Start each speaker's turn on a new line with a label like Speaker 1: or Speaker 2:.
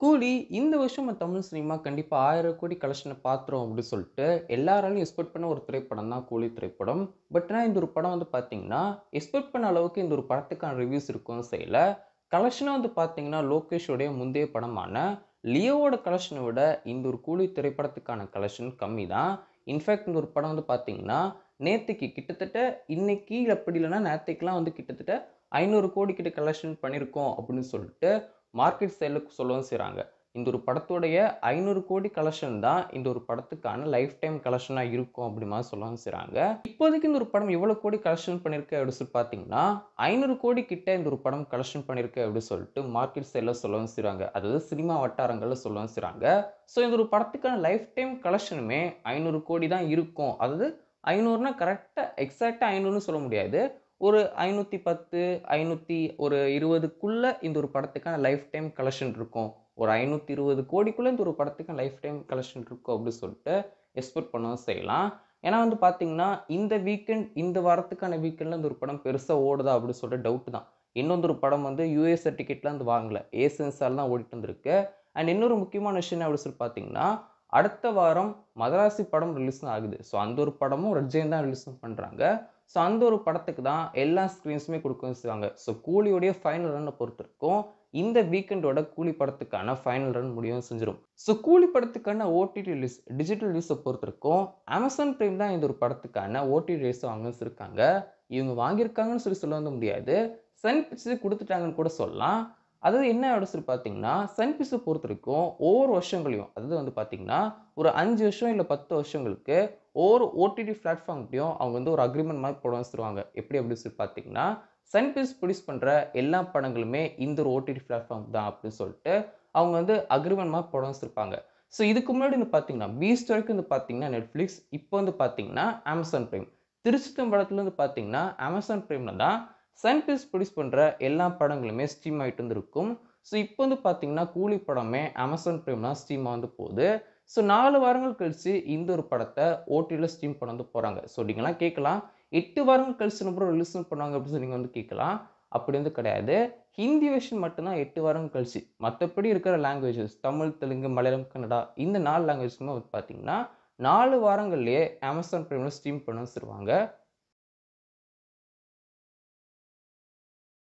Speaker 1: கூலி இந்த வருஷம் நம்ம தமிழ் சினிமா கண்டிப்பா 1000 கோடி கலெக்ஷன பாத்துரும் அப்படின்னு சொல்லிட்டு எல்லாராலும் எக்ஸ்பெக்ட் பண்ண ஒரு திரைப்படம் தான் கூலி திரைப்படம். பட் ஆனா இந்த ஒரு படம் வந்து பாத்தீங்கன்னா, எக்ஸ்பெக்ட் பண்ண அளவுக்கு இந்த ஒரு படத்துக்கான ரிவ்யூஸ் இருக்கவும் செய்யல. கலெக்ஷனும் வந்து பாத்தீங்கன்னா, லோகேஷோடைய முந்தைய படமான லியோவோட கலெக்ஷன விட இந்த ஒரு கூலி திரைப்படத்துக்கான கலெக்ஷன் கம்மி தான். இன்ஃபாக்ட் இந்த ஒரு படம் வந்து பாத்தீங்கன்னா, நேத்தைக்கு கிட்டத்தட்ட இன்னைக்கு அப்படி இல்லன்னா நேத்தைக்கெல்லாம் வந்து கிட்டத்தட்ட 500 கோடி கிட்ட கலெக்ஷன் பண்ணியிருக்கோம் அப்படின்னு சொல்லிட்டு மார்க்கெட் சைட்ல சொல்லவும் செய்றாங்க. இந்த ஒரு படத்துடைய 500 கோடி கலெக்ஷன் தான் இந்த ஒரு படத்துக்கான லைஃப் டைம் கலெக்ஷனா இருக்கும் அப்படி மாரி சொல்லவும் செய்றாங்க. இப்போதைக்கு இந்த ஒரு படம் எவ்வளவு கோடி கலெக்ஷன் பண்ணியிருக்கு அப்படின்னு சொல்லி பார்த்தீங்கன்னா, 500 கோடி கிட்ட இந்த ஒரு படம் கலெக்ஷன் பண்ணியிருக்கு அப்படின்னு சொல்லிட்டு மார்க்கெட் சைட்ல சொல்லவும் செய்றாங்க. அதாவது சினிமா வட்டாரங்கள்ல சொல்லவும் செய்றாங்க. ஸோ இந்த ஒரு படத்துக்கான லைஃப் டைம் கலெக்ஷனுமே 500 கோடி தான் இருக்கும். அதாவது 500ன்னா கரெக்ட்டா எக்ஸாக்ட்டா 500ன்னு சொல்ல முடியாது. ஒரு 510, 520க்குள்ள இந்த ஒரு படத்துக்கான லைஃப் டைம் கலெக்ஷன் இருக்கும். ஒரு 520 கோடிக்குள்ள இந்த ஒரு படத்துக்கு லைஃப் டைம் கலெக்ஷன் இருக்கும் அப்படின்னு சொல்லிட்டு எக்ஸ்பெக்ட் பண்ணவும் செய்யலாம். ஏன்னா வந்து பார்த்தீங்கன்னா, இந்த வீக்கெண்ட் இந்த வாரத்துக்கான வீக்கெண்ட்ல இந்த ஒரு படம் பெருசா ஓடுதா அப்படின்னு சொல்லிட்டு டவுட் தான். இன்னொரு ஒரு படம் வந்து யுஎஸ் டிக்கெட்லாம் வந்து வாங்கல. ஏ சென்சார்ல தான் ஓடிட்டு இருந்திருக்கு. அண்ட் இன்னொரு முக்கியமான விஷயம் என்ன அப்படின்னு சொல்லி பார்த்தீங்கன்னா, அடுத்த வாரம் மதராசி படம் ரிலீஸ் ஆகுது. ஸோ அந்த ஒரு படமும் ரெட் ஜெயின் தான் ரிலீஸும் பண்றாங்க. ஸோ அந்த ஒரு படத்துக்கு தான் எல்லா ஸ்க்ரீன்ஸுமே குடுக்கவும் செய்வாங்க. ஸோ கூலியோடைய ஃபைனல் ரன்ன பொறுத்திருக்கும். இந்த வீக்கெண்டோட கூலி படத்துக்கான ஃபைனல் ரன் முடியவும் செஞ்சிரும். ஸோ கூலி படத்துக்கான ஓடிடி ரிலீஸ், டிஜிட்டல் ரிலீஸ பொறுத்திருக்கும். Amazon Prime தான் இந்த ஒரு படத்துக்கான ஓடிடி ரிலீஸ வாங்க வச்சிருக்காங்க. இவங்க வாங்கியிருக்காங்கன்னு சொல்ல வந்து முடியாது. சன் பிக்சர்ஸ் குடுத்துட்டாங்கன்னு கூட சொல்லலாம். அதாவது என்ன அப்படின்னு சொல்லி பார்த்தீங்கன்னா, சன் பிக்சர்ஸ பொறுத்தவரைக்கும் ஒவ்வொரு வருஷங்களையும் அதாவது வந்து பார்த்தீங்கன்னா, ஒரு 5 வருஷம் இல்ல 10 வருஷங்களுக்கு ஒவ்வொரு ஓடிடி பிளாட்ஃபார்ம்ட்டயும் அவங்க வந்து ஒரு அக்ரீமெண்ட் மாரி போட வச்சுருவாங்க. எப்படி அப்படின்னு சொல்லி பார்த்தீங்கன்னா, சன் பிக்சர்ஸ் ப்ரொடியூஸ் பண்ற எல்லா படங்களுமே இந்த ஒரு ஓடிடி பிளாட்ஃபார்ம் தான் அப்படின்னு சொல்லிட்டு, அவங்க வந்து அக்ரீமெண்ட் மாரி போட வச்சிருப்பாங்க. ஸோ இதுக்கு முன்னாடி வந்து பார்த்தீங்கன்னா, பீஸ்ட் வரைக்கும் வந்து பார்த்தீங்கன்னா Netflix, இப்போ வந்து பார்த்தீங்கன்னா Amazon Prime. திருச்சிற்றம்பலத்துல வந்து பார்த்தீங்கன்னா, Amazon Primeல தான் சன் பிக்சர்ஸ் ப்ரொடியூஸ் பண்ற எல்லா படங்களுமே ஸ்ட்ரீம் ஆயிட்டு இருந்திருக்கும். ஸோ இப்போ வந்து பார்த்தீங்கன்னா, கூலி படமே Amazon Prime தான் ஸ்ட்ரீமா வந்து போகுது. ஸோ 4 வாரங்கள் கழிச்சு இந்த ஒரு படத்த ஓடிடில ஸ்ட்ரீம் பண்ண வந்து போறாங்க. ஸோ நீங்கலாம் கேட்கலாம், 8 வாரங்கள் கழிச்சு அப்புறம் ரிலீஸ் பண்ணுவாங்க அப்படின்னு சொல்லி நீங்க வந்து கேட்கலாம். அப்படி வந்து கிடையாது. ஹிந்தி வெர்ஷன் மட்டும் தான் 8 வாரங்கள் கழிச்சு. மத்தபடி இருக்கிற லாங்குவேஜஸ் தமிழ், தெலுங்கு, மலையாளம், கன்னடா இந்த 4 லாங்குவேஜ்க்குமே வந்து பார்த்தீங்கன்னா, 4 வாரங்கள்லயே Amazon Primeல ஸ்ட்ரீம் பண்ண வச்சுருவாங்க.